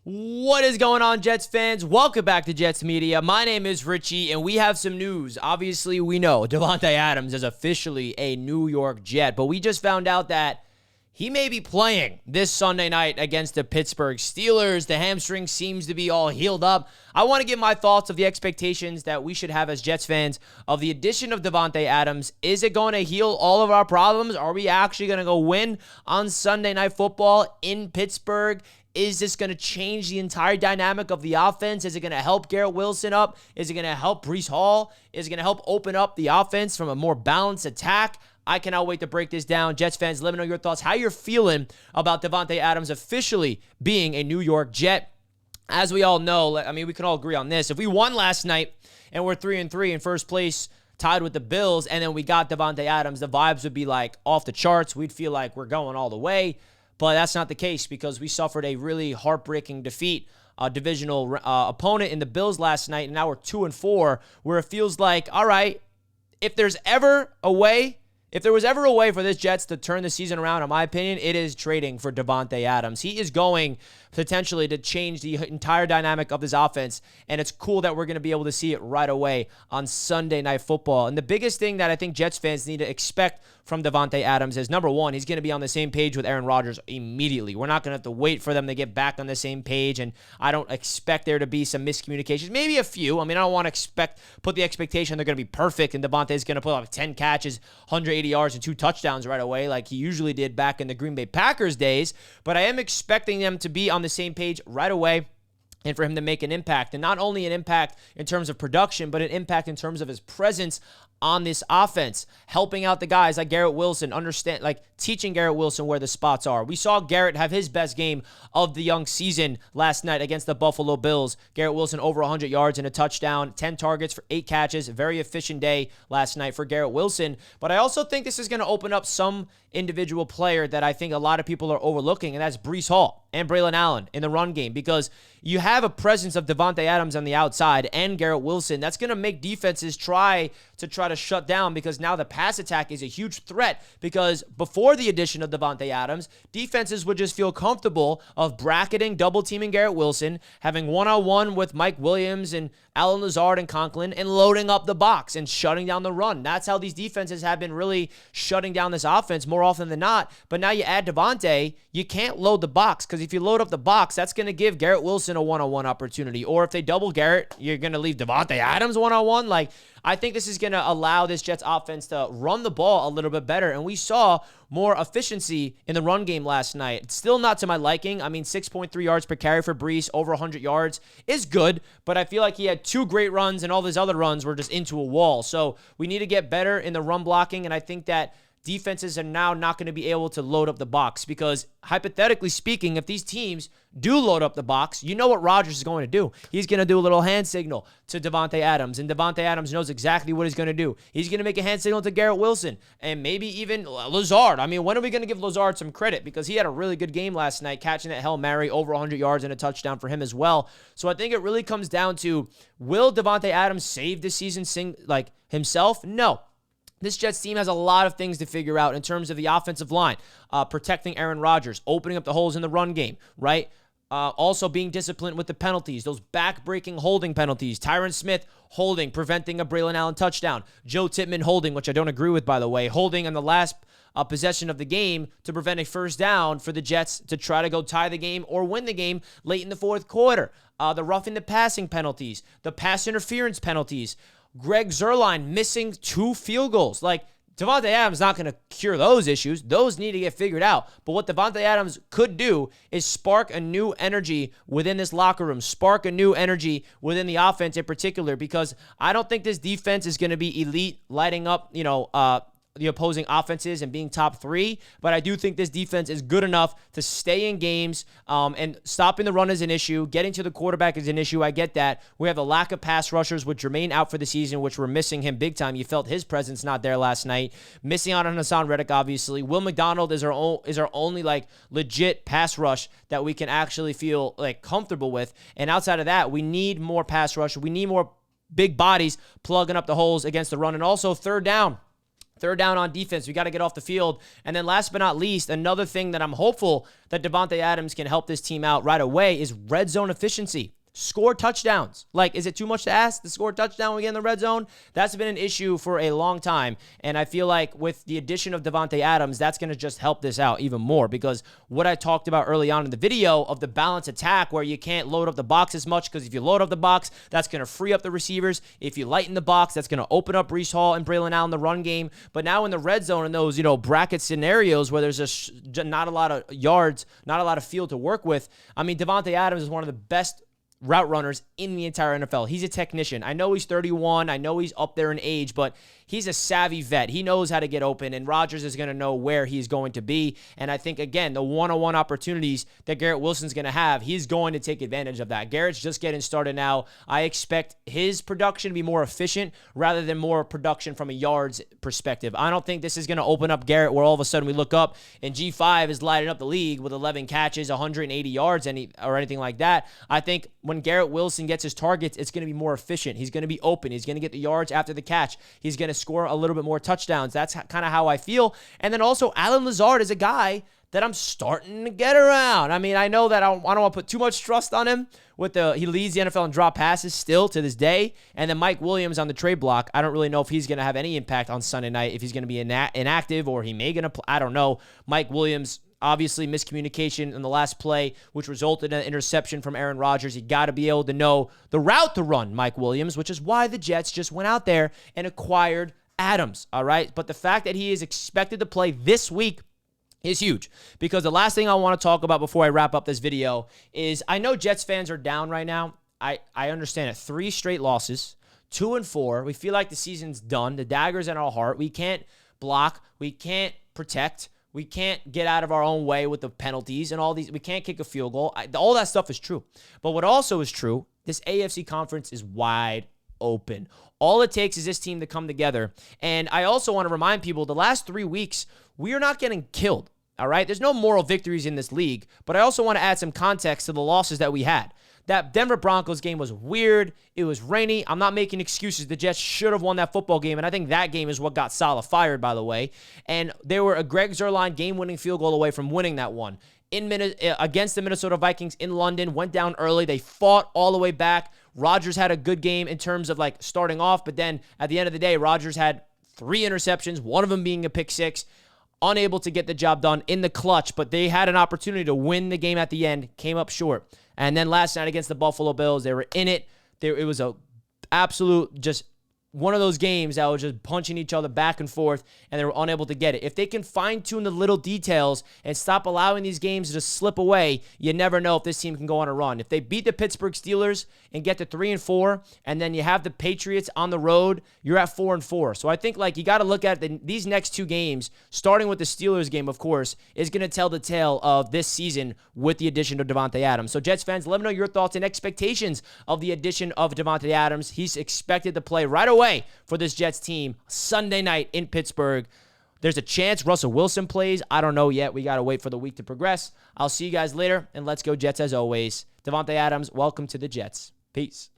What is going on, Jets fans? Welcome back to Jets Media. My name is Richie, and we have some news. Obviously, we know Davante Adams is officially a New York Jet, but we just found out that he may be playing this Sunday night against the Pittsburgh Steelers. The hamstring seems to be all healed up. I want to give my thoughts of the expectations that we should have as Jets fans of the addition of Davante Adams. Is it going to heal all of our problems? Are we actually going to go win on Sunday Night Football in Pittsburgh? Is this going to change the entire dynamic of the offense? Is it going to help Garrett Wilson up? Is it going to help Breece Hall? Is it going to help open up the offense from a more balanced attack? I cannot wait to break this down. Jets fans, let me know your thoughts, how you're feeling about Davante Adams officially being a New York Jet. As we all know, I mean, we can all agree on this. If we won last night and we're 3-3 in first place, tied with the Bills, and then we got Davante Adams, the vibes would be like off the charts. We'd feel like we're going all the way. But that's not the case because we suffered a really heartbreaking defeat, a divisional opponent in the Bills last night, and now we're 2-4, where it feels like, all right, if there was ever a way for this Jets to turn the season around, in my opinion, it is trading for Davante Adams. He is going potentially to change the entire dynamic of this offense, and it's cool that we're going to be able to see it right away on Sunday Night Football. And the biggest thing that I think Jets fans need to expect from Davante Adams is, number one, he's going to be on the same page with Aaron Rodgers immediately. We're not going to have to wait for them to get back on the same page, and I don't expect there to be some miscommunications. Maybe a few. I mean, I don't want to put the expectation they're going to be perfect, and Davante's going to put up 10 catches, 180 yards, and 2 touchdowns right away like he usually did back in the Green Bay Packers days, but I am expecting them to be on the same page right away and for him to make an impact, and not only an impact in terms of production, but an impact in terms of his presence on this offense, helping out the guys like Garrett Wilson, teaching Garrett Wilson where the spots are. We saw Garrett have his best game of the young season last night against the Buffalo Bills. Garrett Wilson over 100 yards and a touchdown, 10 targets for 8 catches. Very efficient day last night for Garrett Wilson. But I also think this is going to open up some individual player that I think a lot of people are overlooking, and that's Breece Hall and Braylon Allen in the run game, because you have a presence of Davante Adams on the outside and Garrett Wilson. That's going to make defenses try to shut down, because now the pass attack is a huge threat, because before the addition of Davante Adams, defenses would just feel comfortable of bracketing, double-teaming Garrett Wilson, having one-on-one with Mike Williams and Allen Lazard and Conklin, and loading up the box and shutting down the run. That's how these defenses have been really shutting down this offense more often than not. But now you add Davante, you can't load the box, because if you load up the box, that's going to give Garrett Wilson a one-on-one opportunity. Or if they double Garrett, you're going to leave Davante Adams one-on-one. I think this is going to allow this Jets offense to run the ball a little bit better. And we saw more efficiency in the run game last night. It's still not to my liking. I mean, 6.3 yards per carry for Breece, over 100 yards is good, but I feel like he had 2 great runs and all his other runs were just into a wall. So we need to get better in the run blocking, and I think that defenses are now not going to be able to load up the box, because hypothetically speaking, if these teams do load up the box, you know what Rodgers is going to do. He's going to do a little hand signal to Davante Adams, and Davante Adams knows exactly what he's going to do. He's going to make a hand signal to Garrett Wilson and maybe even Lazard. I mean, when are we going to give Lazard some credit? Because he had a really good game last night, catching that Hail Mary, over 100 yards and a touchdown for him as well. So I think it really comes down to, will Davante Adams save this season himself? No. This Jets team has a lot of things to figure out in terms of the offensive line, protecting Aaron Rodgers, opening up the holes in the run game, right? Also being disciplined with the penalties, those back-breaking holding penalties. Tyron Smith holding, preventing a Braylon Allen touchdown. Joe Tippmann holding, which I don't agree with, by the way, holding on the last possession of the game to prevent a first down for the Jets to try to go tie the game or win the game late in the fourth quarter. The roughing the passing penalties, the pass interference penalties. Greg Zuerlein missing 2 field goals. Davante Adams is not going to cure those issues. Those need to get figured out. But what Davante Adams could do is spark a new energy within this locker room, spark a new energy within the offense in particular, because I don't think this defense is going to be elite, lighting up, the opposing offenses and being top 3, but I do think this defense is good enough to stay in games, and stopping the run is an issue. Getting to the quarterback is an issue. I get that. We have a lack of pass rushers with Jermaine out for the season, which we're missing him big time. You felt his presence not there last night. Missing out on Hassan Reddick, obviously. Will McDonald is our only legit pass rush that we can actually feel comfortable with. And outside of that, we need more pass rush. We need more big bodies plugging up the holes against the run, and also third down. Third down on defense, we got to get off the field. And then last but not least, another thing that I'm hopeful that Davante Adams can help this team out right away is red zone efficiency. Score touchdowns. Like, is it too much to ask to score a touchdown when we get in the red zone? That's been an issue for a long time. And I feel like with the addition of Davante Adams, that's going to just help this out even more, because what I talked about early on in the video of the balance attack where you can't load up the box as much, because if you load up the box, that's going to free up the receivers. If you lighten the box, that's going to open up Breece Hall and Braylon Allen in the run game. But now in the red zone, in those, bracket scenarios where there's just not a lot of yards, not a lot of field to work with, I mean, Davante Adams is one of the best route runners in the entire NFL. He's a technician. I know he's 31. I know he's up there in age, but he's a savvy vet. He knows how to get open, and Rodgers is going to know where he's going to be. And I think, again, the one-on-one opportunities that Garrett Wilson's going to have, he's going to take advantage of that. Garrett's just getting started now. I expect his production to be more efficient rather than more production from a yards perspective. I don't think this is going to open up Garrett where all of a sudden we look up and G5 is lighting up the league with 11 catches, 180 yards, or anything like that. I think when Garrett Wilson gets his targets, it's going to be more efficient. He's going to be open. He's going to get the yards after the catch. He's going to score a little bit more touchdowns. That's kind of how I feel. And then also, Allen Lazard is a guy that I'm starting to get around. I mean, I know that I don't want to put too much trust on him. He leads the NFL in drop passes still to this day. And then Mike Williams on the trade block. I don't really know if he's going to have any impact on Sunday night, if he's going to be inactive or he may going to play. I don't know. Mike Williams, obviously miscommunication in the last play, which resulted in an interception from Aaron Rodgers. You got to be able to know the route to run, Mike Williams, which is why the Jets just went out there and acquired Adams, all right? But the fact that he is expected to play this week is huge, because the last thing I want to talk about before I wrap up this video is I know Jets fans are down right now. I understand it. 3 straight losses, 2-4. We feel like the season's done. The dagger's in our heart. We can't block. We can't protect. We can't get out of our own way with the penalties and all these. We can't kick a field goal. All that stuff is true. But what also is true, this AFC conference is wide open. All it takes is this team to come together. And I also want to remind people, the last 3 weeks, we are not getting killed, all right? There's no moral victories in this league. But I also want to add some context to the losses that we had. That Denver Broncos game was weird. It was rainy. I'm not making excuses. The Jets should have won that football game, and I think that game is what got Saleh fired, by the way. And they were a Greg Zuerlein game-winning field goal away from winning that one. Against the Minnesota Vikings in London, went down early. They fought all the way back. Rodgers had a good game in terms of like starting off, but then at the end of the day, Rodgers had 3 interceptions, one of them being a pick 6. Unable to get the job done in the clutch, but they had an opportunity to win the game at the end, came up short. And then last night against the Buffalo Bills, they were in it. It was a absolute just one of those games that was just punching each other back and forth, and they were unable to get it. If they can fine-tune the little details and stop allowing these games to slip away, you never know if this team can go on a run. If they beat the Pittsburgh Steelers and get to 3-4, and then you have the Patriots on the road, you're at 4-4. So I think you got to look at these next 2 games, starting with the Steelers game, of course, is going to tell the tale of this season with the addition of Davante Adams. So Jets fans, let me know your thoughts and expectations of the addition of Davante Adams. He's expected to play right away for this Jets team Sunday night in Pittsburgh. There's a chance Russell Wilson plays. I don't know yet. We got to wait for the week to progress. I'll see you guys later, and let's go Jets as always. Davante Adams, welcome to the Jets. Peace.